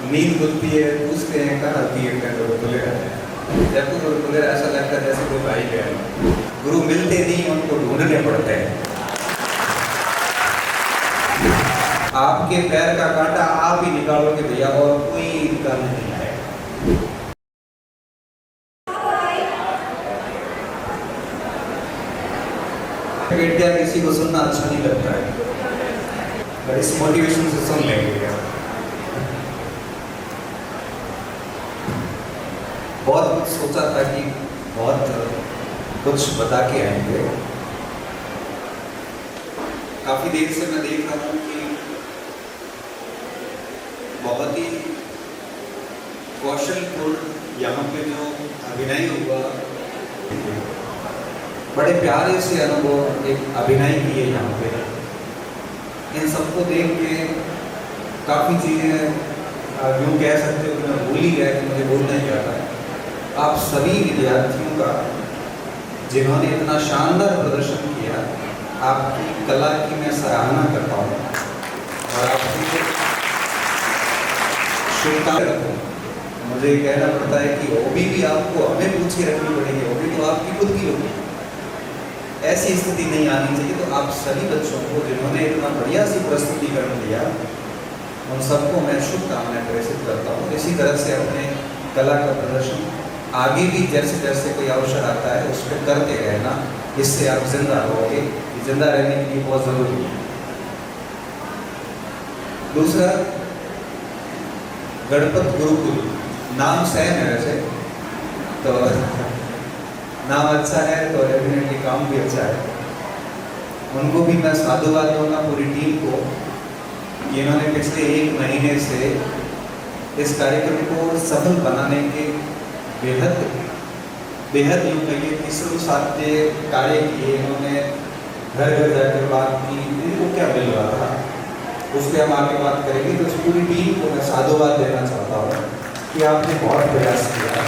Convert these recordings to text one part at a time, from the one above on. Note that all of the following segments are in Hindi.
नींद खुलती है, पूछते हैं कहाँ तीर का तो खुले रहते हैं। जयपुर और खुले ऐसा लगता है जैसे कोई भाई बहन। गुरु मिलते नहीं, उनको ढूंढने पड़ते हैं। आपके पैर का कांटा आप ही निकालोगे भैया, और कोई निकालने नहीं आएगा। किसी को सुनना अच्छा नहीं लगता है, पर इस मोटिवेशन से सुन लेंगे। बहुत कुछ सोचा था कि बहुत कुछ बता के आएंगे। काफी देर से मैं देख रहा हूँ कि बहुत ही कौशलपूर्ण यहाँ पे जो अभिनय हुआ, बड़े प्यारे से अनुभव एक अभिनय किए यहाँ पे। इन सबको देख के काफ़ी चीज़ें यूँ कह सकते हो कि मैं भूल ही गया कि मुझे बोलना ही आता है। आप सभी विद्यार्थियों का जिन्होंने इतना शानदार प्रदर्शन किया, आपकी कला की मैं सराहना करता हूँ और आपकी शुभकामनाएं। मुझे कहना पड़ता है कि हॉबी भी आपको हमें पूछ के रखनी पड़ेगी, हॉबी तो आपकी खुद की होगी। ऐसी स्थिति नहीं आनी चाहिए। तो आप सभी बच्चों को जिन्होंने इतना बढ़िया सी प्रस्तुतिकरण दिया, उन सबको मैं शुभकामनाएं प्रेषित करता हूँ। इसी तरह से अपने कला का प्रदर्शन आगे भी जैसे जैसे कोई अवसर आता है उस पर करते रहना, इससे आप जिंदा रहोगे। जिंदा रहने के लिए बहुत ज़रूरी है। दूसरा, गणपत गुरुकुल नाम सेम है वैसे तो नाम अच्छा है तो डेफिनेटली काम भी अच्छा है। उनको भी मैं साधुवाद दूंगा, पूरी टीम को, कि इन्होंने पिछले 1 महीने से इस कार्यक्रम को सफल बनाने के बेहद यूँ कहिए कि साध्य कार्य किए। इन्होंने घर घर जाकर बात की, इनको क्या मिल रहा था उस पर हम आगे बात करेंगे। तो इस पूरी टीम को मैं साधुवाद देना चाहता हूँ कि आपने बहुत प्रयास किया।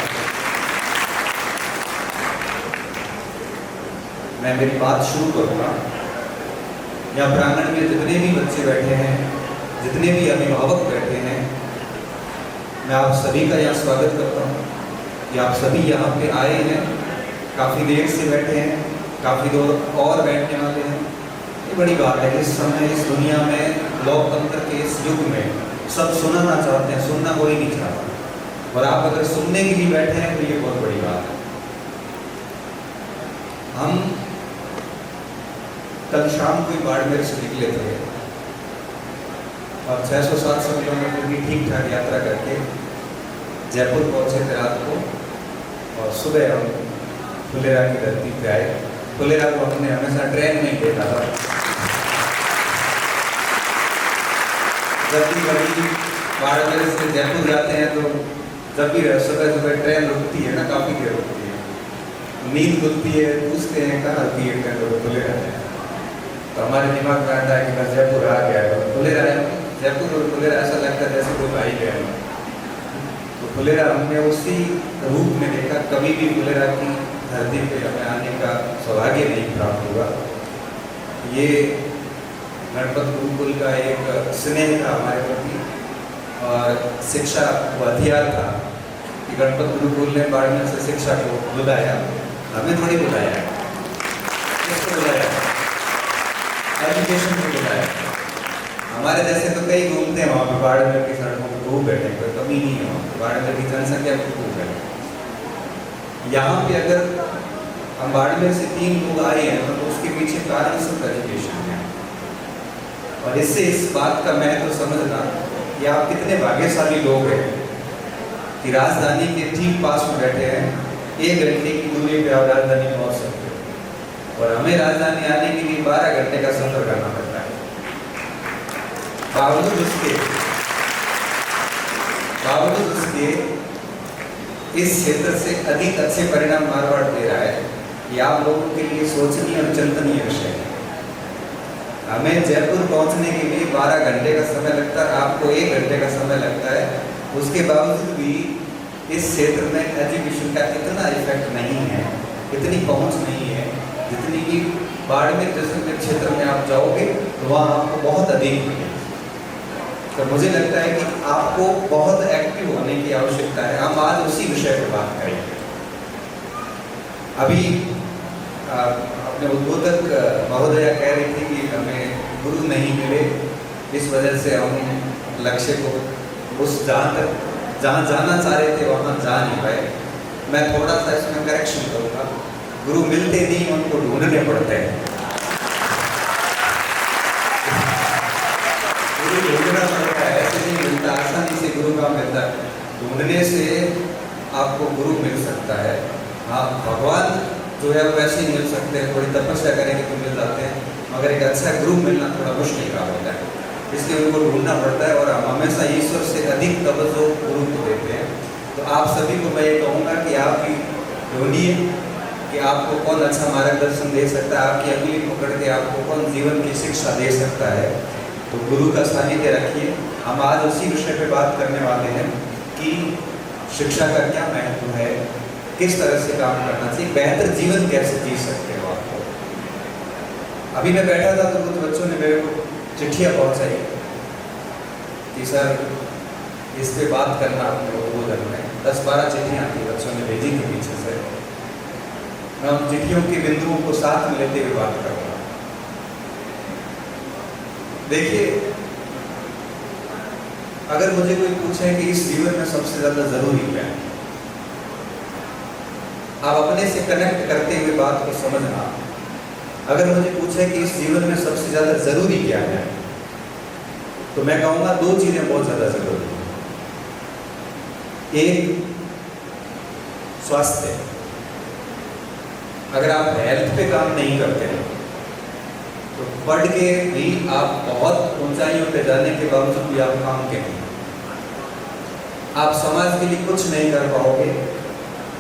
मैं मेरी बात शुरू करूँगा। यहाँ प्रांगण में जितने भी बच्चे बैठे हैं, जितने भी अभिभावक बैठे हैं, मैं आप सभी का यहाँ स्वागत करता हूँ कि आप सभी यहाँ पे आए हैं। काफ़ी देर से बैठे हैं, काफ़ी दूर और बैठने वाले हैं। ये बड़ी बात है। इस समय इस दुनिया में लोकतंत्र के इस युग में सब सुनना चाहते हैं, सुनना कोई नहीं चाहता, और आप अगर सुनने के लिए बैठे हैं तो ये बहुत बड़ी बात है। हम कल शाम को बाड़मेर से निकले थे और 600-700 किलोमीटर की ठीक ठाक यात्रा करके जयपुर पहुंचे थे रात को, और सुबह हम फुलेरा की धरती पे आए। फुलेरा को हमने हमेशा ट्रेन में ही देखा था। जब भी कभी बाड़मेर से जयपुर जाते हैं तो जब भी सुबह सुबह ट्रेन रुकती है ना, काफ़ी देर रुकती है, नींद खुलती है, पूछते हैं कहाँ तीर का तो खुले रहते हैं। तो हमारे दिमाग में आता है कि बस जयपुर आ गया है, खुलेरा है। जयपुर और खुलेरा ऐसा लगता है जैसे कोई भाई बहन। तो खुलेरा हमने उसी रूप में देखा। कभी भी खुलेरा की धरती पे हमें आने का सौभाग्य नहीं प्राप्त हुआ। ये गणपत गुरुकुल का एक स्नेह था हमारे प्रति और शिक्षा वो हथियार था कि गणपत गुरुकुल ने बाड़मेर से शिक्षा को बुलाया, हमें थोड़ी बुलाया, किसको बुलाया? एजुकेशन को बुलाया। हमारे जैसे तो कई घूमते हैं वहाँ पे बाड़मेर की सड़कों पर, खूब बैठे, कोई कमी नहीं है वहाँ पे। बाड़मेर की जनसंख्या खूब है। यहाँ पे अगर हम बाड़मेर से 3 लोग आए हैं तो उसके पीछे कारण सिर्फ एजुकेशन है। और इससे इस बात का महत्व समझना कि आप कितने भाग्यशाली लोग हैं कि राजधानी के ठीक पास में बैठे हैं। 1 घंटे की दूरी पे आप राजधानी पहुँच सकते हो, और हमें राजधानी आने के लिए 12 घंटे का सफर करना पड़ता है। बावजूद उसके इस क्षेत्र से अधिक अच्छे परिणाम मारवाड़ दे रहा है। ये आप लोगों के लिए सोचनीय और चिंतनीय विषय है। हमें जयपुर पहुंचने के लिए 12 घंटे का समय लगता है, आपको 1 घंटे का समय लगता है। उसके बावजूद भी इस क्षेत्र में एजुकेशन का इतना इफेक्ट नहीं है, इतनी पहुंच नहीं है जितनी कि बाड़मेर जैसे क्षेत्र में आप जाओगे तो वहाँ आपको बहुत अधिक मिलेगी। तो मुझे लगता है कि आपको बहुत एक्टिव होने की आवश्यकता है। हम आज उसी विषय पर बात करेंगे। अभी अपने उद्बोधक महोदया कह रही थी कि हमें गुरु नहीं मिले, इस वजह से हम लक्ष्य को उस जहाँ जाना चाह रहे थे वहाँ जा नहीं पाए। मैं थोड़ा सा इसमें करेक्शन करूँगा। गुरु मिलते नहीं, उनको ढूंढने पड़ते हैं। गुरु ढूंढना पड़ता है, ऐसे नहीं मिलता, आसानी से गुरु का मिलता है। ढूंढने से आपको गुरु मिल सकता है। हाँ, भगवान जो है वैसे ही मिल सकते हैं, थोड़ी तपस्या करेंगे तो मिल जाते हैं, मगर एक अच्छा गुरु मिलना थोड़ा मुश्किल काम होता है, इसलिए उनको ढूंढना पड़ता है। और हम हमेशा ईश्वर से अधिक तवज्जो गुरु को देते हैं। तो आप सभी को मैं ये कहूँगा कि आप भी ढूंढिए कि आपको कौन अच्छा मार्गदर्शन दे सकता है, आपकी अगली पकड़ के आपको कौन जीवन की शिक्षा दे सकता है। तो गुरु का सानिध्य रखिए। हम आज उसी विषय पे बात करने वाले हैं कि शिक्षा का क्या महत्व है, किस तरह से काम करना चाहिए, बेहतर जीवन कैसे जी सकते हो आपको। अभी मैं बैठा था तो कुछ बच्चों ने मेरे को चिट्ठियाँ पहुँचाई कि सर इस पे बात करना अपने उद्बोधन में। 10-12 चिट्ठियाँ थी, बच्चों ने भेजी थी पीछे से। मैं उन चिट्ठियों के बिंदुओं को साथ में लेते हुए बात करूँगा। देखिए, अगर मुझे कोई पूछे कि इस जीवन में सबसे ज्यादा जरूरी क्या है, आप अपने से कनेक्ट करते हुए बात को समझना। अगर मुझे पूछे कि इस जीवन में सबसे ज्यादा जरूरी क्या है, तो मैं कहूँगा 2 चीजें बहुत ज्यादा जरूरी हैं। एक, स्वास्थ्य। अगर आप हेल्थ पे काम नहीं करते हैं तो पढ़ के भी आप बहुत ऊंचाइयों पे जाने के बावजूद भी आप काम के नहीं, आप समाज के लिए कुछ नहीं कर पाओगे,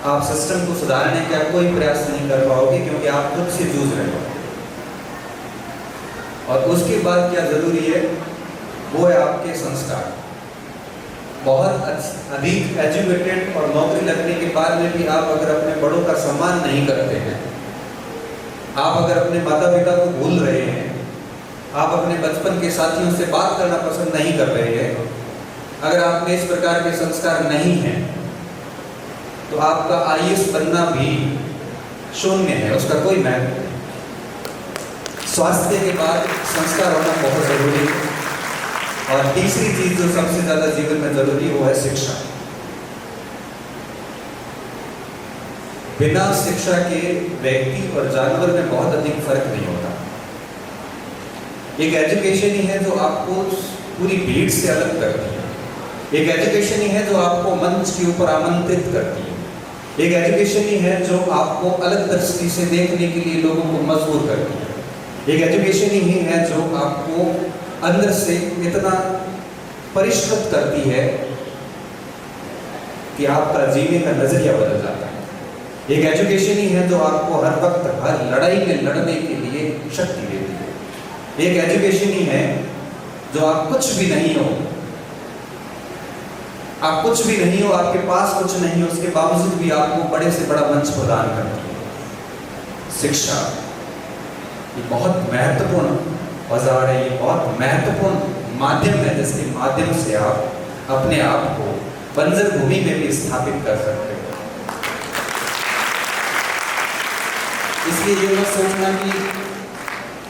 आप सिस्टम को सुधारने का कोई प्रयास नहीं कर पाओगे, क्योंकि आप खुद से जूझ रहे हो। और उसके बाद क्या जरूरी है, वो है आपके संस्कार। बहुत अधिक एजुकेटेड और नौकरी लगने के बाद में भी आप अगर अपने बड़ों का सम्मान नहीं करते हैं, आप अगर अपने माता पिता को भूल रहे हैं, आप अपने बचपन के साथियों से बात करना पसंद नहीं कर रहे हैं, अगर आप में इस प्रकार के संस्कार नहीं हैं, तो आपका आईएएस बनना भी शून्य है, उसका कोई महत्व नहीं। स्वास्थ्य के बाद संस्कार होना बहुत जरूरी है। और तीसरी चीज जो सबसे ज्यादा जीवन में जरूरी वो है शिक्षा। बिना शिक्षा के व्यक्ति और जानवर में बहुत अधिक फर्क नहीं होता। एक एजुकेशन ही है जो आपको पूरी भीड़ से अलग करती है। एक एजुकेशन ही है जो आपको मंच के ऊपर आमंत्रित करती है। एक एजुकेशन ही है जो आपको अलग दृष्टि से देखने के लिए लोगों को मजबूर करती है। एक एजुकेशन ही है जो आपको अंदर से इतना परिष्कृत करती है कि आपका जीने का नजरिया बदल जाता है। एक एजुकेशन ही है जो आपको हर वक्त हर लड़ाई में लड़ने के लिए शक्ति देती है। एक एजुकेशन ही है जो आप कुछ भी नहीं हो, आपके पास कुछ नहीं हो, उसके बावजूद भी आपको बड़े से बड़ा मंच प्रदान करती है। शिक्षा ये बहुत महत्वपूर्ण औजार है, ये बहुत महत्वपूर्ण माध्यम है जिसके माध्यम से आप अपने आप को बंजर भूमि में भी स्थापित कर सकते हो। इसलिए ये मत सोचना कि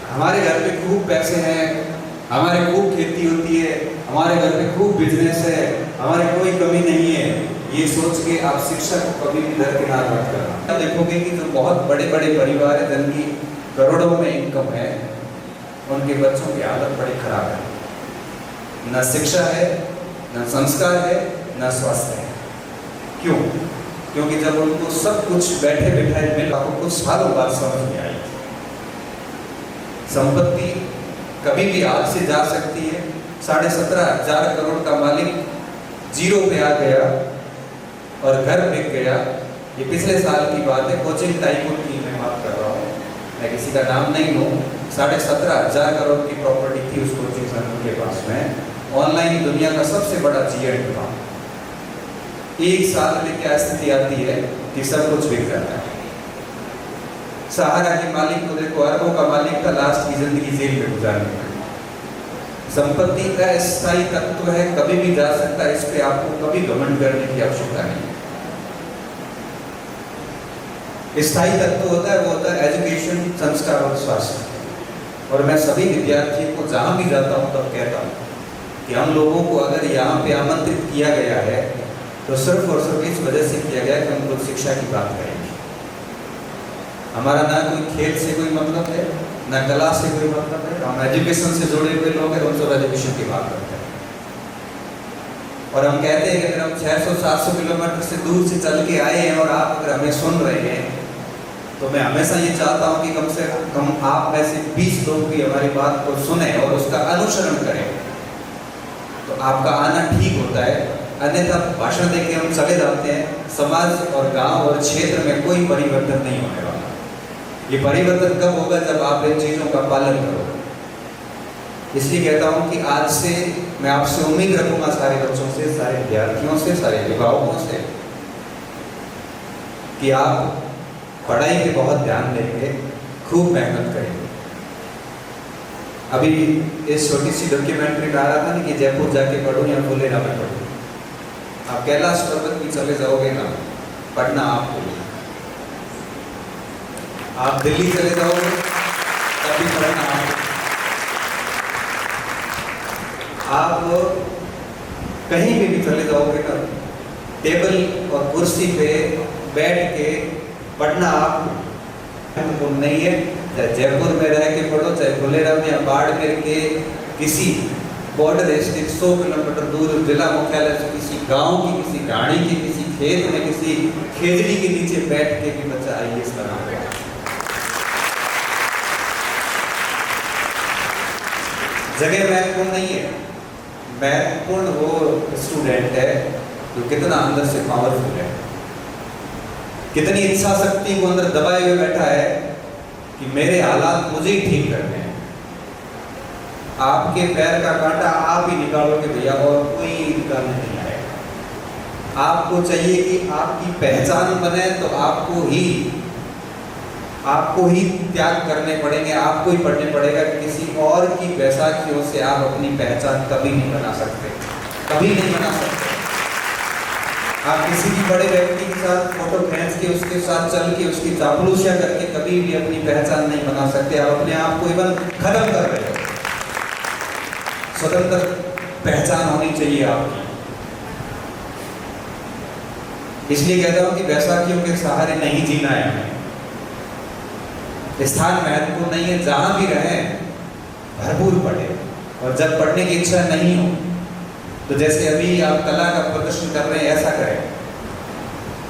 हमारे घर पे खूब पैसे हैं, हमारे खूब खेती होती है, हमारे घर पे खूब बिजनेस है, हमारे कोई कमी नहीं है। ये सोच के आप शिक्षा को कभी भी दरकिनार मत करना। आप देखोगे कि जो बहुत बड़े बड़े परिवार है जिनकी करोड़ों में इनकम है, उनके बच्चों की हालत बड़ी खराब है। न शिक्षा है, न संस्कार है, न स्वास्थ्य है। क्यों? क्योंकि जब उनको सब कुछ बैठे बैठाए मिला, आपको कुछ सालों बाद समझ में आई संपत्ति कभी भी हाथ से जा सकती है। 17,500 करोड़ का मालिक जीरो पे आ गया और घर बिक गया। ये पिछले साल की बात है, कोचिंग टाइकून की मैं बात कर रहा हूँ, मैं किसी का नाम नहीं लूँ। 17,500 करोड़ की प्रॉपर्टी थी उस कोचिंग सेंटर के पास में। ऑनलाइन दुनिया का सबसे बड़ा जीएंट था। एक साल में क्या स्थिति आती है कि सब कुछ बिक जाता है। सहारा के मालिक को देखो, अरबों का मालिक था, लास्ट की जिंदगी जेल में गुजारनी पड़ी। संपत्ति का स्थायी तत्व है, कभी भी जा सकता है, इस पे आपको कभी घमंड करने की आवश्यकता नहीं। स्थायी तत्व होता है वो होता है एजुकेशन, संस्कार और स्वास्थ्य। और मैं सभी विद्यार्थियों को जहाँ भी जाता हूँ तब कहता हूँ कि हम लोगों को अगर यहाँ पे आमंत्रित किया गया है तो सिर्फ और सिर्फ इस वजह से किया गया है कि हम लोग शिक्षा की बात करेंगे। हमारा ना कोई खेल से कोई मतलब है, ना कला से कोई मतलब है, हम एजुकेशन से जुड़े हुए लोग हैं, हम सब एजुकेशन की बात करते हैं। और हम कहते हैं कि अगर हम 600-700 किलोमीटर से दूर से चल के आए हैं और आप अगर हमें सुन रहे हैं तो मैं हमेशा ये चाहता हूँ कि कम से कम आप में से 20 लोग भी हमारी बात को सुने और उसका अनुसरण करें, तो आपका आना ठीक होता है। अन्यथा भाषण देके हम चले जाते हैं, समाज और गांव और क्षेत्र में कोई परिवर्तन नहीं होने वाला। ये परिवर्तन कब होगा? जब आप इन चीज़ों का पालन करोगे। इसलिए कहता हूँ कि आज से मैं आपसे उम्मीद रखूंगा, सारे बच्चों से, सारे विद्यार्थियों से, सारे अभिभावकों से, कि आप पढ़ाई पे बहुत ध्यान देंगे, खूब मेहनत करेंगे। अभी इस छोटी सी डॉक्यूमेंट्री में आ रहा था ना कि जयपुर जाके पढ़ूं या फुलेरा में पढ़ूं। आप कैलाश पर्वत भी चले जाओगे ना, पढ़ना आपको भी। आप दिल्ली चले जाओगे तब भी पढ़ना आपको। आप कहीं भी चले जाओगे ना, टेबल और कुर्सी पे बैठ के पढ़ना आपको नहीं है। चाहे जयपुर में रह के पढ़ो, चाहे फुलेरा में या बाड़मेर के किसी बॉर्डर स्थित 100 किलोमीटर दूर जिला मुख्यालय से किसी गांव की, किसी ढाणी की, किसी खेत में, किसी खेजड़ी के नीचे बैठ के भी बच्चा IAS बना गया। जगह महत्वपूर्ण नहीं है, महत्वपूर्ण वो स्टूडेंट है जो कितना अंदर से पावरफुल है, कितनी इच्छा शक्ति को अंदर दबाए हुए बैठा है कि मेरे हालात मुझे ही ठीक करने हैं। आपके पैर का कांटा आप ही निकालोगे भैया, और कोई निकालने नहीं आएगा। आपको चाहिए कि आपकी पहचान बने तो आपको ही त्याग करने पड़ेंगे, आपको ही पढ़ने पड़ेगा। किसी और की बैसाखियों से आप अपनी पहचान कभी नहीं बना सकते, कभी नहीं बना सकते। आप किसी भी बड़े व्यक्ति के साथ फोटो खींच के, उसके साथ चल के, उसकी चापलूसियां करके कभी भी अपनी पहचान नहीं बना सकते। आप अपने आप को इवन खत्म कर रहे हो। स्वतंत्र पहचान होनी चाहिए आपकी। इसलिए कहता हूं कि बैसाखियों के सहारे नहीं जीना है हमें। स्थान महत्वपूर्ण नहीं है, जहां भी रहें भरपूर पढ़े, और जब पढ़ने की इच्छा नहीं हो तो जैसे अभी आप कला का प्रदर्शन कर रहे हैं ऐसा करें।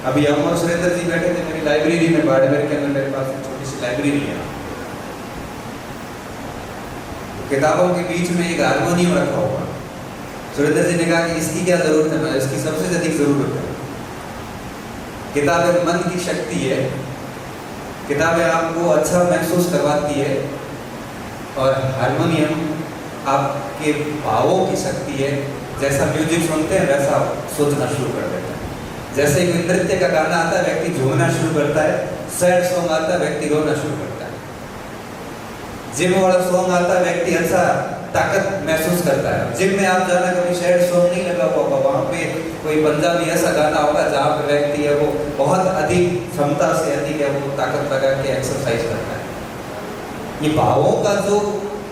अभी हम और सुरेंद्र जी बैठे थे मेरी लाइब्रेरी में, बाड़मेर के अंदर मेरे पास एक छोटी सी लाइब्रेरी है। किताबों के बीच में एक हारमोनियम रखा हुआ। सुरेंद्र जी ने कहा कि इसकी क्या जरूरत है? मैं, इसकी सबसे अधिक जरूरत है। किताबें मन की शक्ति है, किताबें आपको अच्छा महसूस करवाती है, और हारमोनियम आपके भावों की शक्ति है। जैसा म्यूजिक सुनते हैं वैसा सोचना शुरू कर देता है। जैसे कोई नृत्य का गाना आता है व्यक्ति झूमना शुरू करता है, सैड सॉन्ग आता है व्यक्ति रोना शुरू करता है, जिम वाला सॉन्ग आता है व्यक्ति ऐसा ताकत महसूस करता है। जिम में आप जाना, कभी सैड सॉन्ग नहीं लगा होगा, वहाँ पे कोई पंजाबी ऐसा गाना होगा जहाँ पे व्यक्ति है वो बहुत अधिक क्षमता से अधिक है, वो ताकत लगा के एक्सरसाइज करता है। ये भावों का जो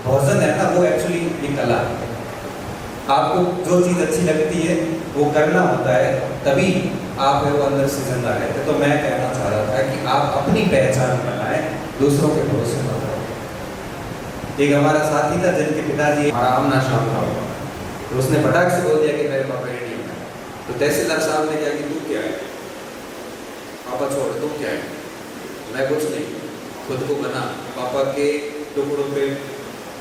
भोजन है ना, वो एक्चुअली ये कला है। आपको जो चीज़ अच्छी लगती है वो करना होता है, तभी आप वो अंदर से जिंदा रहते। तो मैं कहना चाह रहा था कि आप अपनी पहचान बनाएं, दूसरों के भरोसे मत रहो। एक हमारा साथी था जिनके पिताजी आमना शाम था, तो उसने फटाक से बोल दिया कि मेरे पापा एडीएम है। तो तहसीलदार साहब ने कहा कि तू क्या है? पापा छोड़, तुम क्या है? मैं कुछ नहीं, खुद को बना। पापा के टुकड़ों पे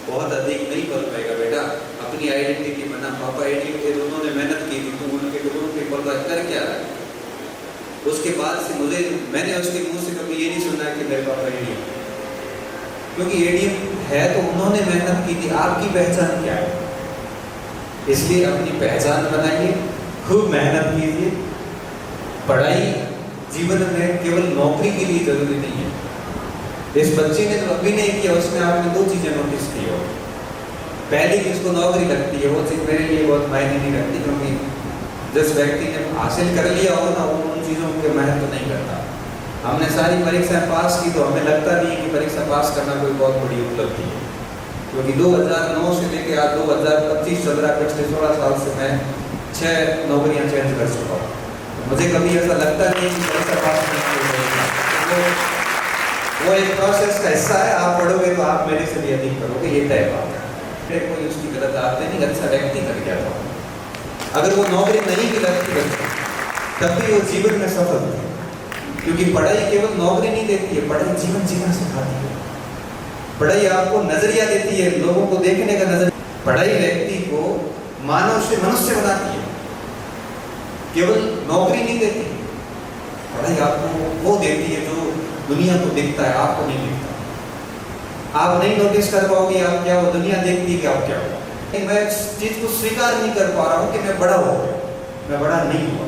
बहुत अधिक नहीं पल पाएगा बेटा, अपनी आइडेंटिटी बना। पापा एडीएम थे, उन्होंने मेहनत की थी, तू उनके टुकड़ों पे पल रहा कर क्या रहा है? उसके बाद से मैंने उसके मुंह से कभी ये नहीं सुना कि मेरे पापा एडीएम, क्योंकि एडीएम है तो उन्होंने मेहनत की थी। आपकी पहचान क्या है? इसलिए अपनी पहचान बनाइए, खूब मेहनत कीजिए। पढ़ाई जीवन में केवल नौकरी के लिए जरूरी नहीं है। इस बच्चे ने जो अभिनय किया उसमें आपने दो चीजें नोटिस की हो। पहली भी उसको नौकरी लगती है, वो चीज़ मेरे लिए बहुत मायने नहीं रखती, क्योंकि जिस व्यक्ति ने हासिल कर लिया हो ना, वो उन चीज़ों के महत्व नहीं करता। हमने सारी परीक्षाएं पास की तो हमें लगता नहीं कि परीक्षा पास करना कोई बहुत बड़ी उपलब्धि है, क्योंकि 2009 से लेकर आज 2025 चल रहा, पिछले 16 साल से मैं 6 नौकरियां चेंज कर चुका हूँ। मुझे कभी ऐसा लगता नहीं कि परीक्षा पास करना वो एक प्रोसेस का हिस्सा है। आप पढ़ोगे तो आप मेरे से भी अधिक करोगे, ये तय बात है। कोई उसकी गलत आदतें नहीं, अच्छा व्यक्ति कर गया था। अगर वो नौकरी नहीं भी लगती तब भी वो जीवन में सफल थी, क्योंकि पढ़ाई केवल नौकरी नहीं देती है, पढ़ाई जीवन जीना सिखाती है। पढ़ाई आपको नजरिया देती है, लोगों को देखने का नजरिया। पढ़ाई व्यक्ति को मानव से मनुष्य बनाती है, केवल नौकरी नहीं देती। पढ़ाई आपको वो देती है जो दुनिया को दिखता है, आपको नहीं दिखता। आप नहीं नोटिस कर पाओगे आप क्या हो, दुनिया देखती है कि आप क्या हो। मैं इस चीज को स्वीकार नहीं कर पा रहा हूँ कि मैं बड़ा हो गया, मैं बड़ा नहीं हुआ।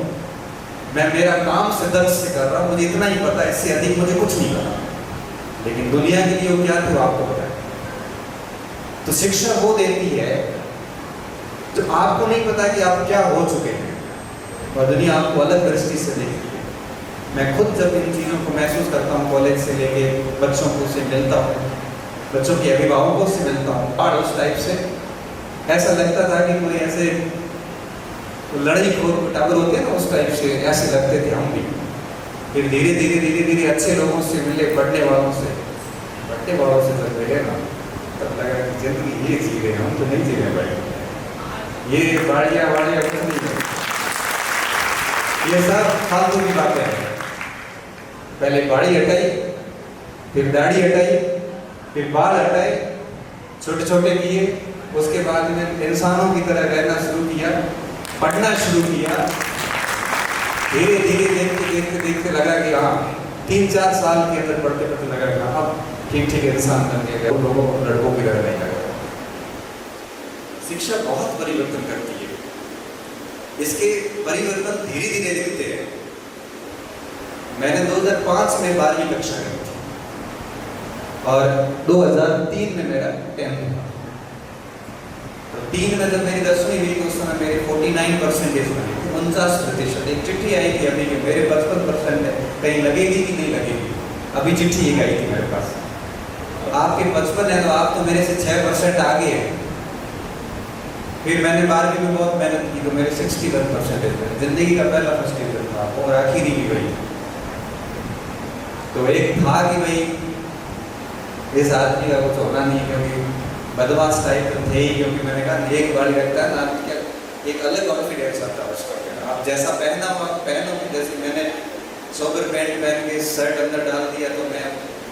मैं मेरा काम से दर्द से कर रहा हूँ, मुझे इतना ही पता है, इससे अधिक मुझे कुछ नहीं पता। लेकिन दुनिया के लिए वो क्या थे आपको पता है। तो शिक्षा वो देती है जो आपको नहीं पता कि आप क्या हो चुके हैं, और दुनिया आपको अलग दृष्टि से देखती है। मैं खुद जब इन चीज़ों को महसूस करता हूँ, कॉलेज से लेके बच्चों को से मिलता हूँ, बच्चों के अभिभावकों से मिलता हूँ, और उस टाइप से ऐसा लगता था कि कोई ऐसे लड़ाई खोर टावर होते हैं ना, उस टाइप से ऐसे लगते थे हम भी। फिर धीरे धीरे अच्छे लोगों से मिले, पढ़ने वालों से जब मिले ना, तब लगा कि जिंदगी ये जी रहे, हम तो नहीं जी रहे भाई, ये बाड़िया कुछ नहीं है, ये सब फालतू की बातें हैं। पहले बाड़ी हटाई, फिर दाढ़ी हटाई, फिर बाल हटाए, छोटे छोटे किए, उसके बाद में इंसानों की तरह रहना शुरू किया, पढ़ना शुरू किया। धीरे धीरे देखते लगा कि हाँ 3-4 साल के अंदर पढ़ते लगा कि अब ठीक इंसान बनने गए, लोगों लड़कों की तरह नहीं लगा। शिक्षा बहुत परिवर्तन करती है, इसके परिवर्तन धीरे धीरे दिखते हैं। मैंने 2005 में 12वीं कक्षा की थी और 2003 में मेरा 10th था। तो 3 में जब मेरी 10वीं हुई तो उस समय मेरे 49% बने थे, 49%। एक चिट्ठी आई थी अभी कि मेरे 55% है, कहीं लगेगी कि नहीं लगेगी। अभी चिट्ठी एक आई थी मेरे पास, तो आपके 55 है तो आप तो मेरे से 6% आगे हैं। फिर मैंने 12वीं में बहुत मेहनत की तो मेरे 61% थे। जिंदगी का पहला फर्स्ट डिवीजन था और आखिरी भी वही। तो एक था कि भाई इस आदमी का कुछ होना नहीं, क्योंकि बदमाश टाइप थे ही, क्योंकि मैंने कहा एक बार लगता है ना क्या एक अलग कॉन्फिडेंस आता है उसका। आप जैसा पहना हो आप पहनो, जैसे मैंने सोबर पैंट पहन के शर्ट अंदर डाल दिया तो मैं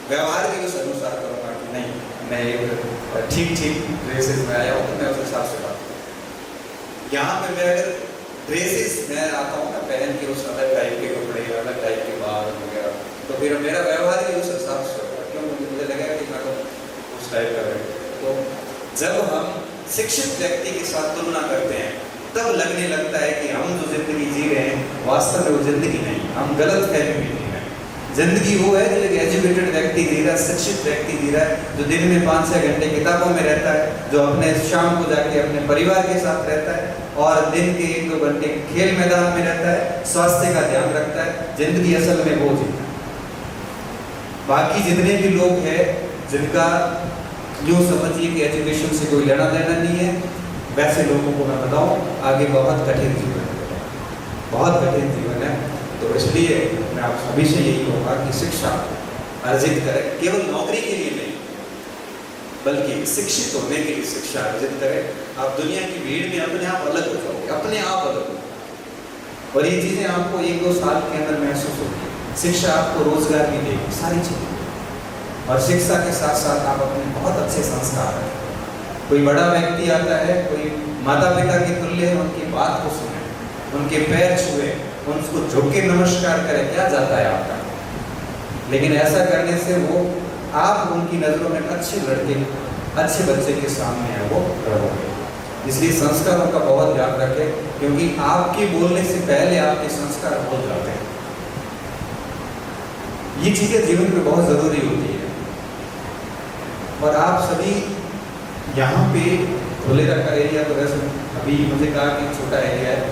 व्यवहार भी उस अनुसार करूँगा कि नहीं मैं एक ठीक ड्रेसेस में आया हूँ तो मैं उस हिसाब से बात करूँ। यहाँ पे मैं अगर ड्रेसेस मैं आता हूँ ना पहन के उस अलग टाइप के कपड़े, अलग टाइप के बाल वगैरह, तो फिर मेरा व्यवहार भी उस हिसाब से होगा, क्योंकि मुझे लगेगा कि मैं तो उस टाइप का है। तो जब हम शिक्षित व्यक्ति के साथ तुलना करते हैं तब लगने लगता है कि हम जो जिंदगी जी रहे हैं वास्तव में वो जिंदगी नहीं, हम गलत फहमी में जी रहे हैं। जिंदगी वो है जो एक एजुकेटेड व्यक्ति जी रहा है, शिक्षित व्यक्ति जी रहा है, जो दिन में 5-6 घंटे किताबों में रहता है, जो अपने शाम को जाके अपने परिवार के साथ रहता है और दिन के 1-2 घंटे खेल मैदान में रहता है, स्वास्थ्य का ध्यान रखता है। जिंदगी असल में वो जीता है। बाकी जितने भी लोग हैं जिनका यूँ समझिए कि एजुकेशन से कोई लेना देना नहीं है, वैसे लोगों को मैं बताऊं आगे बहुत कठिन जीवन है, बहुत कठिन जीवन है। तो इसलिए मैं आप सभी से यही कहूँगा कि शिक्षा अर्जित करें, केवल नौकरी के लिए नहीं बल्कि शिक्षित होने के लिए शिक्षा अर्जित करें। आप दुनिया की भीड़ में अपने आप अलग हो जाओगे, अपने आप अलग हो, और ये चीज़ें आपको 1-2 साल के अंदर महसूस होगी। शिक्षा आपको रोजगार भी देगी, सारी चीज़ें, और शिक्षा के साथ साथ आप अपने बहुत अच्छे संस्कार हैं। कोई बड़ा व्यक्ति आता है, कोई माता पिता के तुल्य है, उनकी बात को सुने, उनके पैर छुए, उनको झुक के नमस्कार करें, क्या जाता है आपका। लेकिन ऐसा करने से वो आप उनकी नज़रों में अच्छे लड़के, अच्छे बच्चे के सामने है वो रहोगे। इसलिए संस्कारों का बहुत ध्यान रखें, क्योंकि आपके बोलने से पहले आपके संस्कार हो जाते हैं। ये चीज़ें जीवन में बहुत ज़रूरी होती है। और आप सभी यहाँ पे धुलेरा का एरिया तो वैसे अभी मुझे कहा कि छोटा एरिया है।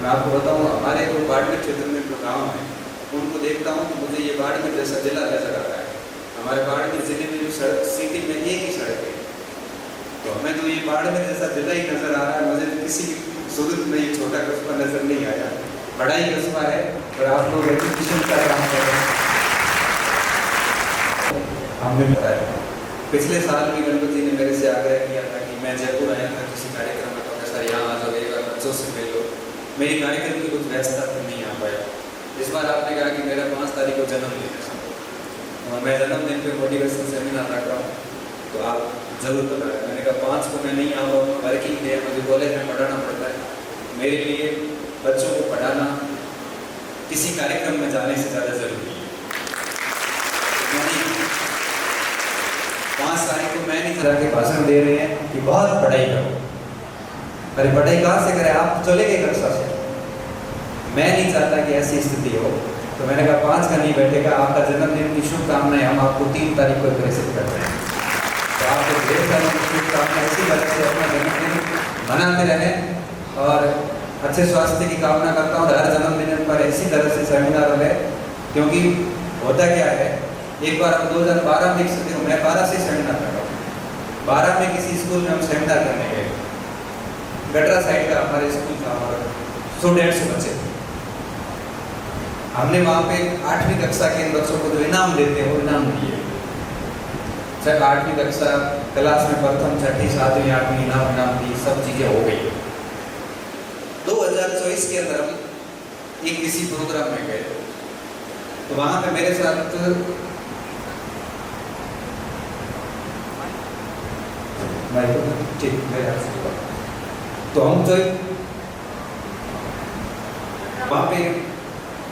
मैं आपको बताऊँ, हमारे जो बाड़मेर क्षेत्र में जो गाँव है उनको देखता हूँ तो मुझे ये बाड़मेर जैसा जिला नजर आता है। हमारे बाड़मेर जिले में जो सड़क सिटी में एक ही सड़क है, तो हमें तो ये बाड़मेर जैसा जिला ही नजर आ रहा है। मुझे किसी सूरत में ये छोटा कस्बा नजर नहीं आया। बड़ा ही कस्बा है और आप लोग एजुकेशन का काम कर रहे हैं। हमने बताया पिछले साल भी गणपति ने मेरे से आग्रह किया था कि मैं जयपुर आया था किसी कार्यक्रम में, तो सर यहाँ आ जाओ, एक बार बच्चों से मिल लो। मेरी कार्यक्रम की कुछ व्यवस्था तो नहीं आ पाया। इस बार आपने कहा कि मेरा 5 तारीख को जन्मदिन है और मैं जन्मदिन पे मोटिवेशन सेमिनार रख रहा हूँ, तो आप जरूर बताएं। मैंने कहा 5 को मैं नहीं आ पाऊँगा, वर्किंग डे मुझे कॉलेज में पढ़ाना पड़ता है। मेरे लिए बच्चों को पढ़ाना किसी कार्यक्रम में जाने से ज़्यादा जरूरी है। 5 तारीख को मैं नहीं तरह के भाषण दे रहे हैं कि बहुत पढ़ाई करो। अरे पढ़ाई कहाँ से करें, आप चले गए कक्षा से। मैं नहीं चाहता कि ऐसी स्थिति हो, तो मैंने कहा 5 का नहीं बैठेगा। आपका जन्मदिन की शुभकामनाएं हम आपको 3 तारीख को प्रेषित करते हैं। तो आपको ढेर सारी शुभकामनाएं, इसी वजह से अपना जन्मदिन मनाते रहें और अच्छे स्वास्थ्य की कामना करता हूँ। हर जन्मदिन पर इसी तरह से सेमिनार हो, क्योंकि होता क्या है, एक बार हम 2012 में मैं 12 से सेमिनार कर रहा हूँ। 12 में किसी स्कूल में हम सेमिनार करने गए, गटरा साइड का हमारे स्कूल था और 150 बच्चे। हमने वहाँ पे 8वीं कक्षा के इन बच्चों को जो इनाम देते हैं वो इनाम दिए। चाहे 8वीं कक्षा क्लास में प्रथम, 6ठी, 7वीं, 8वीं इनाम दी, सब चीज़ें हो गई। 2024 के अंदर हम एक किसी प्रोग्राम में गए, तो वहाँ पे मेरे साथ तो हम तो वहाँ पे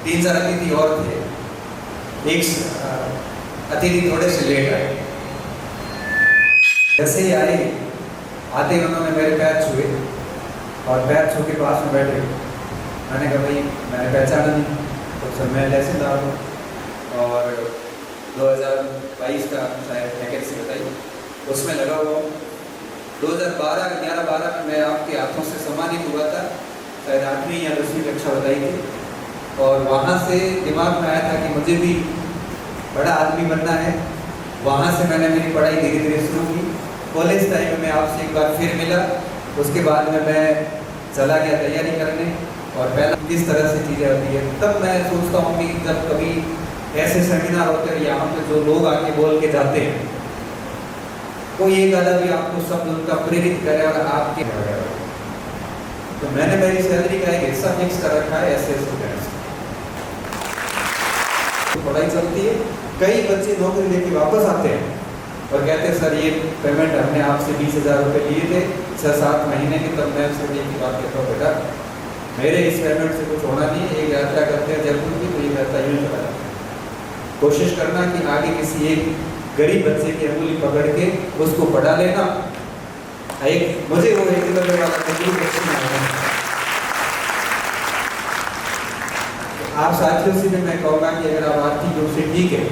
3-4 अतिथि और थे। एक अतिथि थोड़े से लेट आए। जैसे ही आए, आते ही उन्होंने मेरे पैर छुए और पैर छू के पास में बैठे। मैंने कहा भाई मैंने पहचाना नहीं, तो सर मैं तहसीलदार हूँ और 2022 का शायद वैकेंसी बताई, उसमें लगा हुआ हूँ। 2011-12 में मैं आपके हाथों से सम्मानित हुआ था, शायद 8वीं या 10वीं कक्षा बताई थी। और वहाँ से दिमाग में आया था कि मुझे भी बड़ा आदमी बनना है। वहाँ से मैंने मेरी पढ़ाई धीरे धीरे शुरू की। कॉलेज टाइम में मैं आपसे एक बार फिर मिला, उसके बाद में मैं चला गया तैयारी करने और पहला किस तरह से चीज़ें होती है। तब मैं सोचता हूँ कि जब कभी ऐसे सेमिनार होते हैं यहाँ पे जो लोग आके बोल के जाते हैं, कोई एक आधा भी आपको शब्द उनका प्रेरित करे और आपके, तो मैंने मेरी सैलरी का एक हिस्सा फिक्स कर रखा है ऐसे स्टूडेंट्स। तो पढ़ाई चलती है, कई बच्चे नौकरी लेके वापस आते हैं और कहते हैं सर ये पेमेंट हमने आपसे 20,000 रुपये लिए थे 6-7 महीने के। तब मैं उससे एक बात कहता हूँ, बेटा मेरे इस पेमेंट से कुछ होना नहीं है। एक यात्रा करते हैं जयपुर की, तो ये यात्रा यूँ चला जाता है। कोशिश करना कि आगे किसी एक गरीब बच्चे की अंगुली पकड़ के उसको पढ़ा लेना। एक मुझे वो एक वाला आप साथियों से भी मैं कहूँगा कि अगर आप आर्थिक रूप से ठीक है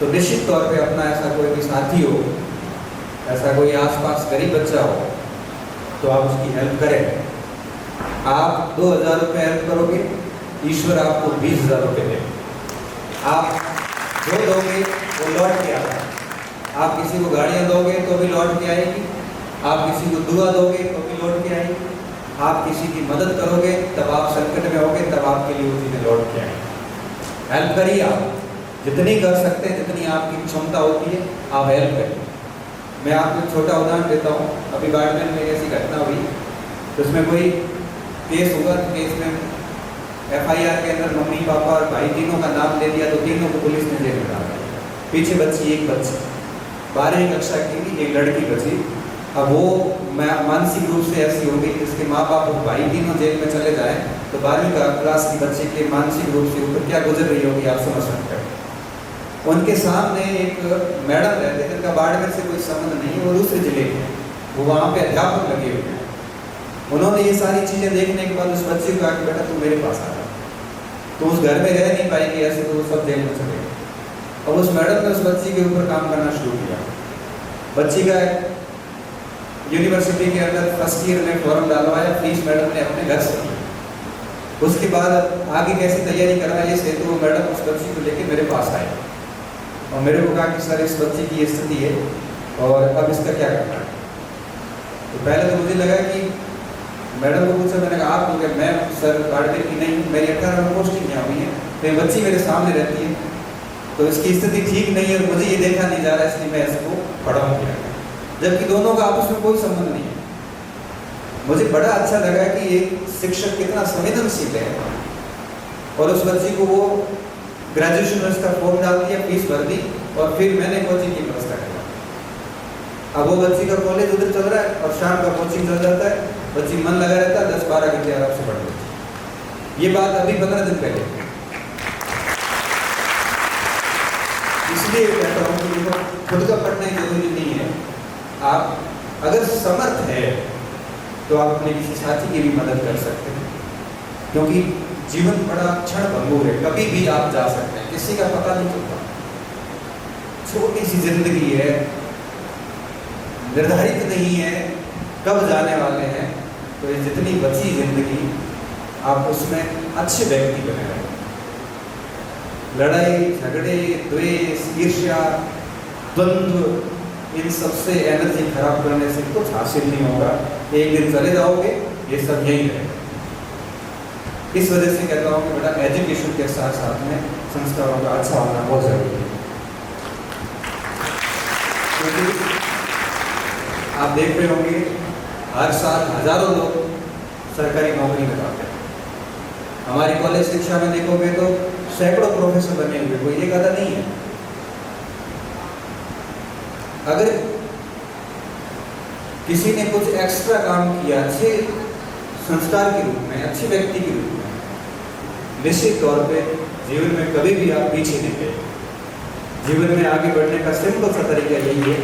तो निश्चित तौर पे अपना ऐसा कोई भी साथी हो, ऐसा कोई आसपास गरीब बच्चा हो, तो आप उसकी हेल्प करें। आप 2,000 रुपये हेल्प करोगे, ईश्वर आपको 20,000 रुपये दे। आप जो दोगे वो लौट के आता है। आप किसी को गाड़ियाँ दोगे तो भी लौट के आएगी, आप किसी को दुआ दोगे तो भी लौट के आएगी, आप किसी की मदद करोगे तब आप संकट में होगे, तब आपके लिए वो चीज़ें लौट के आएंगी। हेल्प करिए, आप जितनी कर सकते हैं, जितनी आपकी क्षमता होती है आप हेल्प करिए। मैं आपको एक छोटा उदाहरण देता हूँ। अभी बाड़मेर में ऐसी घटना हुई, तो उसमें कोई केस हुआ, तो केस में FIR के अंदर मम्मी पापा और भाई तीनों का नाम ले दिया, तो तीनों को पुलिस ने जेल में डाल दिया। पीछे बच्ची, एक बच्ची 12वीं कक्षा की, एक लड़की बची। अब वो मानसिक रूप से ऐसी हो गई, जिसके माँ बाप और भाई तीनों जेल में चले जाएं, तो 12वीं क्लास की बच्चे के मानसिक रूप से ऊपर क्या गुजर रही होगी आप समझ सकते हो। उनके सामने एक मैडम रहते हैं जिनका बाड़मेर से कोई संबंध नहीं, वो दूसरे जिले के, वो वहाँ पे अध्यापक लगे हुए हैं। उन्होंने ये सारी चीज़ें देखने के बाद उस बच्चे को कहा कि बेटा तुम मेरे पास आ जाओ। तो उस घर में रह नहीं पाएगी, ऐसे तो सब जेल में चले गए। और उस मैडम ने उस बच्ची के ऊपर काम करना शुरू किया। बच्ची का यूनिवर्सिटी के अंदर फर्स्ट ईयर में फॉर्म डालवाया, फीस मैडम ने अपने घर से दी। उसके बाद आगे कैसे तैयारी करना है इस हेतु वो मैडम उस बच्ची को लेके मेरे पास आए और मेरे को कहा कि सर इस बच्ची की ये स्थिति है और अब इसका क्या करना है। तो पहले तो मुझे लगा कि मैडम को पूछा, मैंने कहा आप लोग, मैं सर गार्डन की नहीं हूँ, मेरी 18 में पोस्टिंग यहाँ हुई है, तो ये बच्ची मेरे सामने रहती है तो इसकी स्थिति ठीक नहीं है और मुझे ये देखा नहीं जा रहा है, इसलिए मैं इसको पढ़ाऊँगी। जबकि दोनों का आपस में कोई संबंध नहीं है। मुझे बड़ा अच्छा लगा कि एक शिक्षक कितना संवेदनशील है और उस बच्ची को वो ग्रेजुएशन में उसका फॉर्म डाल दिया, फीस भर दी और फिर मैंने कोचिंग की व्यवस्था करी। अब वो बच्ची का कॉलेज उधर चल रहा है और शाम का कोचिंग चल जाता है, बच्ची मन लगा रहता है, 10-12 घंटे आराम से पढ़ लेती है। ये बात अभी 15 दिन पहले। इसलिए कहता हूँ कि देखो खुद का पढ़ना जरूरी नहीं है, आप अगर समर्थ है तो आप अपने किसी साथी की भी मदद कर सकते हैं, क्योंकि जीवन बड़ा क्षण भंगुर है, कभी भी आप जा सकते हैं, किसी का पता नहीं चलता। छोटी सी जिंदगी है, निर्धारित नहीं है कब जाने वाले हैं, तो ये जितनी बची जिंदगी आप उसमें अच्छे व्यक्ति बने रहें। लड़ाई झगड़े, द्वेष, ईर्ष्या, द्वंद्व, इन सबसे एनर्जी खराब करने से कुछ हासिल नहीं होगा। एक दिन चले जाओगे, ये सब यही रहेगा। इस वजह से कहता हूँ कि बेटा एजुकेशन के साथ साथ में संस्कारों का अच्छा होना बहुत जरूरी है। क्योंकि आप देख रहे होंगे हर साल हजारों लोग सरकारी नौकरी में जाते हैं। हमारी कॉलेज शिक्षा में देखोगे तो सैकड़ों प्रोफेसर बने हुए, कोई एक आधा नहीं है। अगर किसी ने कुछ एक्स्ट्रा काम किया अच्छे संस्कार के रूप में, अच्छे व्यक्ति के रूप में, निश्चित तौर पे जीवन में कभी भी आप पीछे नहीं गए। जीवन में आगे बढ़ने का सिंपल सा तरीका यही है,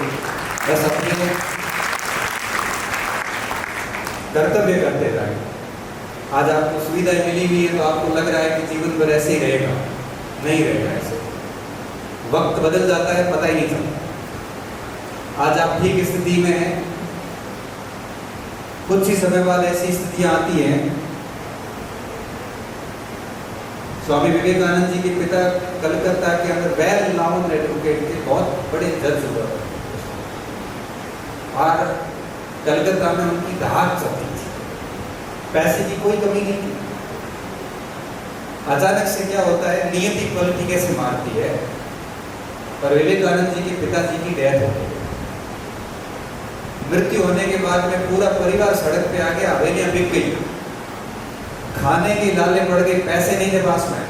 बस अपने कर्तव्य करते रहें। आज आपको सुविधाएं मिली हुई है तो आपको लग रहा है कि जीवन भर ऐसे ही रहेगा, नहीं रहेगा ऐसे। वक्त बदल जाता है, पता ही नहीं चलता। आज आप ठीक स्थिति में हैं, कुछ ही समय बाद ऐसी स्थितियां आती हैं। स्वामी विवेकानंद जी के पिता कलकत्ता के अंदर वेल नोन एडवोकेट के, बहुत बड़े जज हुआ और कलकत्ता में उनकी धाक चलती थी, पैसे की कोई कमी नहीं थी। अचानक से क्या होता है, नियति पलटी कैसे मारती है और विवेकानंद जी के पिताजी की डेथ हो गई। मृत्यु होने के बाद में पूरा परिवार सड़क पे आ गया, हवेलियां बिक गई, खाने के लाले पड़ गए, पैसे नहीं थे पास में।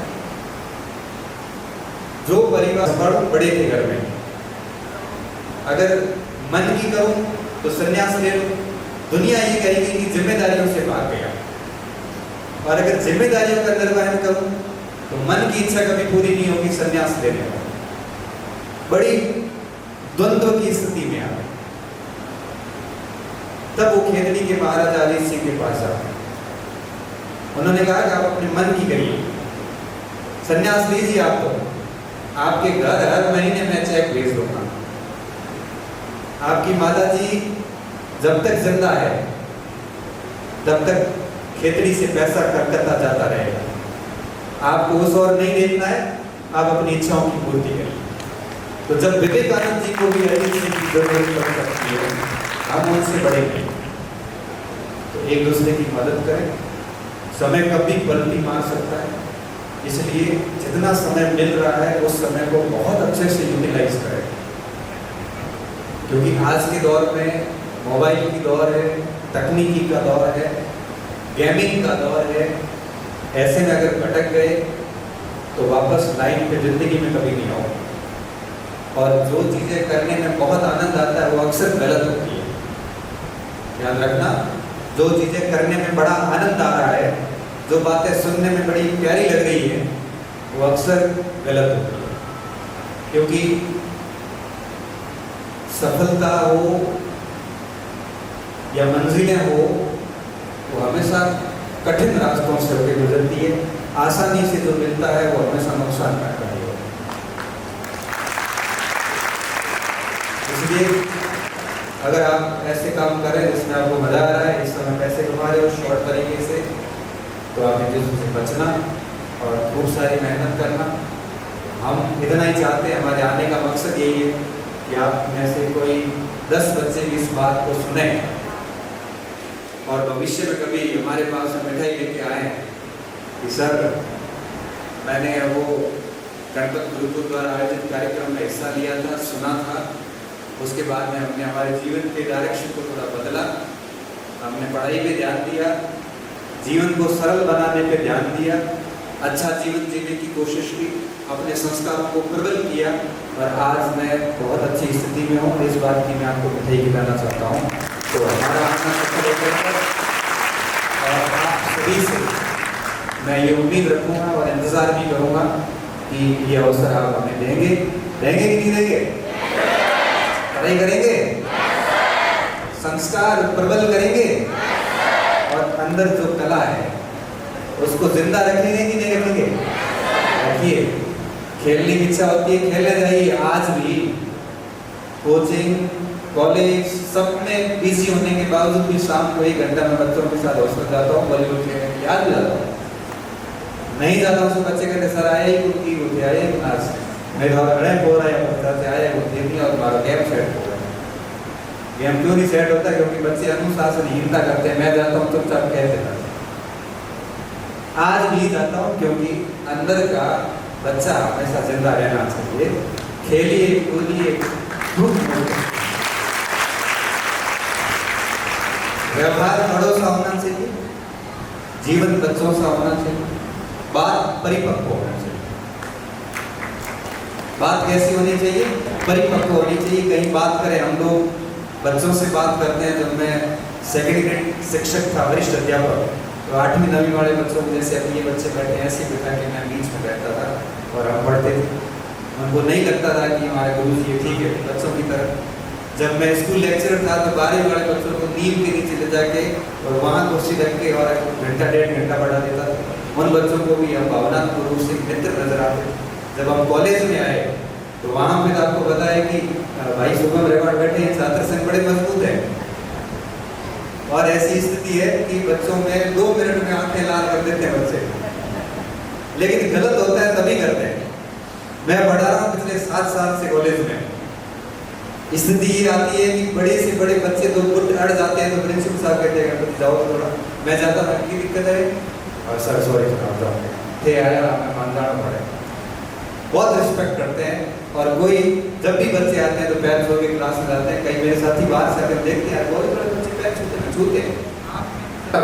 जो परिवार बड़े थे घर में, अगर मन की करूं तो संन्यास ले लो, दुनिया ये कहेगी कि जिम्मेदारियों से भाग गया, और अगर जिम्मेदारियों का निर्वहन करूं तो मन की इच्छा कभी पूरी नहीं होगी, संन्यास लेने का। बड़ी द्वंद्व की स्थिति में आ गए। तब वो खेतड़ी के महाराजा अजीत सिंह के पास आए। उन्होंने कहा कि आप अपने मन की करिए, संन्यास लीजिए, आप तो आपके घर हर महीने में चेक भेज दूंगा। आपकी माता जी जब तक जिंदा है तब तक खेतड़ी से पैसा कलकत्ता जाता रहेगा। आपको उस और नहीं देखना है, आप अपनी इच्छाओं की पूर्ति करिए। तो जब विवेकानंद जी को भी अजीत सिंह की जरूरत पड़ सकती है, हम उनसे बड़े नहीं, तो एक दूसरे की मदद करें। समय कभी पलटी मार सकता है, इसलिए जितना समय मिल रहा है उस समय को बहुत अच्छे से यूटिलाइज करें, क्योंकि आज के दौर में मोबाइल की दौर है, तकनीकी का दौर है, गेमिंग का दौर है। ऐसे में अगर भटक गए तो वापस लाइन पे जिंदगी में कभी नहीं आओ। और जो चीज़ें करने में बहुत आनंद आता है वो अक्सर गलत होती है, ध्यान रखना। जो चीज़ें करने में बड़ा आनंद आ रहा है, जो बातें सुनने में बड़ी प्यारी लग रही है, वो अक्सर गलत होती है। क्योंकि सफलता हो या मंजिलें हो, वो हमेशा कठिन रास्तों से होकर गुजरती है। आसानी से जो मिलता है वो हमेशा नुकसानदायक है। इसलिए अगर आप ऐसे काम कर रहे हैं जिसमें आपको मजा आ रहा है, इस समय पैसे कमा रहे हो शॉर्ट तरीके से, तो आप इन चीज़ों से बचना और खूब सारी मेहनत करना। हम इतना ही चाहते हैं, हमारे आने का मकसद यही है कि आप में से कोई 10 बच्चे भी इस बात को सुने और भविष्य में कभी हमारे पास मिठाई लेके आए कि सर मैंने वो गणपत गुरुकुल द्वारा आयोजित कार्यक्रम में हिस्सा लिया था, सुना था, उसके बाद में हमने हमारे जीवन के डायरेक्शन को थोड़ा बदला, हमने पढ़ाई पे ध्यान दिया, जीवन को सरल बनाने पे ध्यान दिया, अच्छा जीवन जीने की कोशिश की, अपने संस्कारों को प्रबल किया और आज मैं बहुत अच्छी स्थिति में हूँ। इस बात की मैं आपको मिठाई खिलाना चाहता हूँ। तो हमारा आना सफल होकर और आप सभी से मैं ये उम्मीद रखूँगा और इंतज़ार भी करूँगा कि ये अवसर आप हमें देंगे कि नहीं देंगे? पढ़ाई करेंगे, संस्कार प्रबल करेंगे और अंदर जो कला है उसको जिंदा रखेंगे कि नहीं रखेंगे? रखिए। खेलने की इच्छा होती है, खेलने जाइए। आज भी कोचिंग, कॉलेज सब में बिजी होने के बावजूद भी शाम को 1 घंटा में बच्चों के साथ हॉस्टल जाता हूँ, बॉलीवुड खेलने के लिए आज भी जाता हूँ। नहीं जाता हूँ तो बच्चे कहते सर आए ही होती होती आए आज मेरे और बड़े हो रहा है पता से आए होती नहीं और हमारा गेम सेट हो रहा है। गेम क्यों नहीं सेट होता? क्योंकि बच्चे अनुशासनहीनता करते हैं। मैं जाता हूँ चुपचाप कहते हैं, आज भी जाता हूँ क्योंकि अंदर का बच्चा हमेशा जिंदा रहना चाहिए। खेलिए कूदिए, व्यवहार बड़ों सा होना चाहिए, जीवन बच्चों सा होना चाहिए, बात परिपक्व होना चाहिए। बात कैसी होनी चाहिए? परिपक्व होनी चाहिए। कहीं बात करें, हम लोग बच्चों से बात करते हैं। जब मैं सेकेंड ग्रेड शिक्षक था, वरिष्ठ अध्यापक, तो 8वीं 9वीं वाले बच्चों को जैसे अभी ये बच्चे बैठे हैं ऐसे बिठा के मैं बीच में बैठता था और हम पढ़ते थे। उनको नहीं लगता था कि हमारे गुरु जी ठीक है बच्चों की तरह। जब मैं स्कूल लेक्चरर था तो 12वीं वाले बच्चों को नीम के नीचे ले जाके और वहाँ कुर्सी रख के और घंटा 1.5 घंटा पढ़ा देता था। उन बच्चों को भी हम भावनात्मक रूप से मित्र नजर आते। जब हम कॉलेज में आए तो वहाँ पे आपको पता है कि भाई शुभम रेवाड़ बैठे हैं, छात्र संघ बड़े मजबूत है और ऐसी स्थिति है कि बच्चों में 2 मिनट में आंखें लाल कर देते हैं बच्चे, लेकिन गलत होता है तभी करते हैं। मैं पढ़ा रहा हूँ पिछले 7 साल से कॉलेज में। स्थिति ये आती है कि बड़े से बड़े बच्चे तो गुट अड़ जाते हैं तो प्रिंसिपल साहब कहते हैं गणपति जाओ थोड़ा। मैं जाता था, की दिक्कत है और सर सॉरी थे आया हमें मान जाना पड़े। बहुत रिस्पेक्ट करते हैं और कोई जब भी बच्चे आते हैं तो पैर छू के क्लास में जाते हैं। कई मेरे साथी बाहर से आकर देखते हैं बहुत बड़े बच्चे पैर छूते हैं।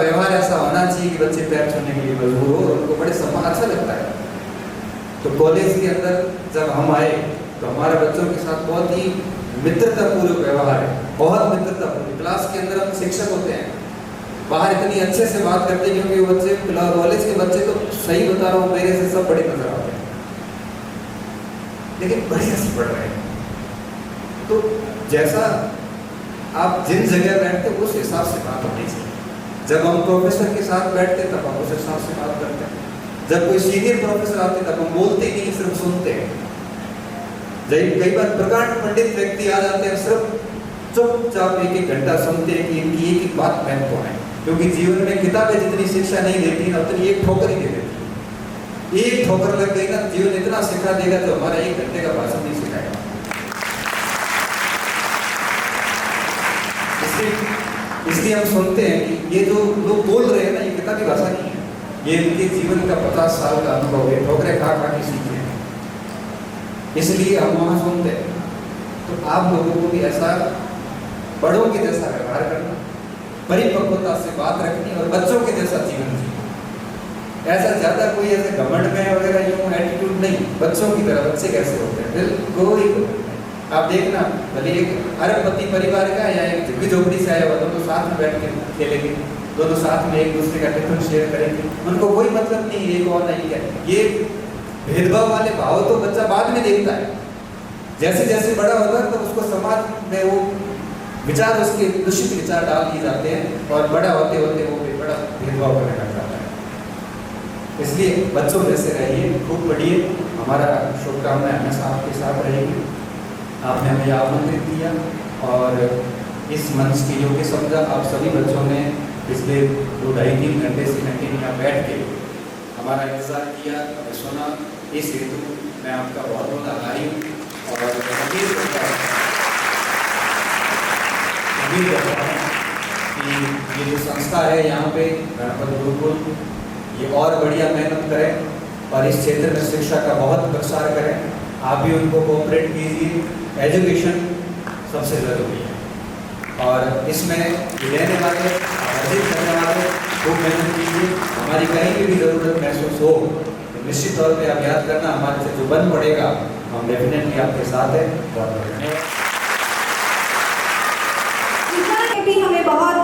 व्यवहार ऐसा होना चाहिए कि बच्चे पैर छूने के लिए मजबूर हो, उनको बड़े सम्मान अच्छा लगता है। तो कॉलेज के अंदर जब हम आए तो हमारे बच्चों के साथ बहुत ही मित्रतापूर्वक व्यवहार है, बहुत मित्रतापूर्वक। क्लास के अंदर हम शिक्षक होते हैं, बाहर इतनी अच्छे से बात करते हैं क्योंकि वो बच्चे कॉलेज के बच्चे तो सही बता रहा हूँ मेरे से सब बड़े नजर आते हैं, लेकिन बड़े हंसी पड़ रहे हैं। तो जैसा आप जिन जगह बैठते उस हिसाब से बात होनी चाहिए। जब हम प्रोफेसर के साथ बैठते तब हम उस हिसाब से बात करते हैं। जब कोई सीनियर प्रोफेसर आते तब हम बोलते ही नहीं, सिर्फ सुनते हैं। कई बार प्रकांड पंडित व्यक्ति आ जाते हैं, सिर्फ चुपचाप 1-1 घंटा सुनते हैं कि इनकी एक बात महत्वपूर्ण है, क्योंकि जीवन में किताबें जितनी शिक्षा नहीं देती ना उतनी एक ठोकर ही दे देती। एक ठोकर लग गई ना जीवन इतना सिखा देगा तो हमारा 1 घंटे का भाषण नहीं सिखाएगा। इसलिए हम सुनते हैं कि ये जो लोग बोल रहे हैं ना ये किताबी भाषा नहीं है, ये इनके जीवन का 50 साल का अनुभव है, ठोकरे खा खा के सीखे हैं, इसलिए हम वहाँ सुनते हैं। तो आप लोगों को भी ऐसा बड़ों के जैसा व्यवहार करना, परिपक्वता से बात रखनी और बच्चों के जैसा जीवन जीना। ऐसा ज्यादा कोई ऐसे घमंड में वगैरह यूं एटीट्यूड नहीं, बच्चों की तरह। बच्चे कैसे होते हैं बिल्कुल आप देखना, भले एक अरबपति परिवार का या एक झुग्गी झोपड़ी से आया हुआ, दोनों साथ में बैठ के खेलेंगे, दोनों साथ में एक दूसरे का टिफिन शेयर करेंगे, उनको कोई मतलब नहीं एक और नहीं है। ये भेदभाव वाले भाव तो बच्चा बाद में देखता है, जैसे जैसे बड़ा होगा तो उसको समाज में वो विचार, उसके दूषित विचार डाल दिए जाते हैं और बड़ा होते होते वो बड़ा भेदभाव करने लग जाता है। इसलिए बच्चों जैसे रहिए, खूब पढ़िए। हमारा शुभकामनाएं हमेशा आपके साथ रहेगी। आपने हमें आमंत्रित किया और इस मंच की, जो कि समझा आप सभी बच्चों ने पिछले 2-2.5-3 घंटे से कंटिन्यू यहाँ बैठ के हमारा इंतज़ार किया, हमें सुना। इस हेतु मैं आपका बहुत बहुत आभारी हूँ और उम्मीद करता हूँ कि ये जो संस्था है यहाँ पे गणपत गुरुकुल, ये और बढ़िया मेहनत करें और इस क्षेत्र में शिक्षा का बहुत प्रसार करें। आप भी उनको कोऑपरेट कीजिए। एजुकेशन सबसे ज़रूरी है और इसमें लेने वाले, अर्जित करने वाले खूब मेहनत कीजिए। हमारी कहीं भी ज़रूरत महसूस हो तो निश्चित तौर पे आप याद करना, हमारे से जो बन पड़ेगा हम डेफिनेटली आपके साथ हैं। बहुत बहुत धन्यवाद। भी हमें बहुत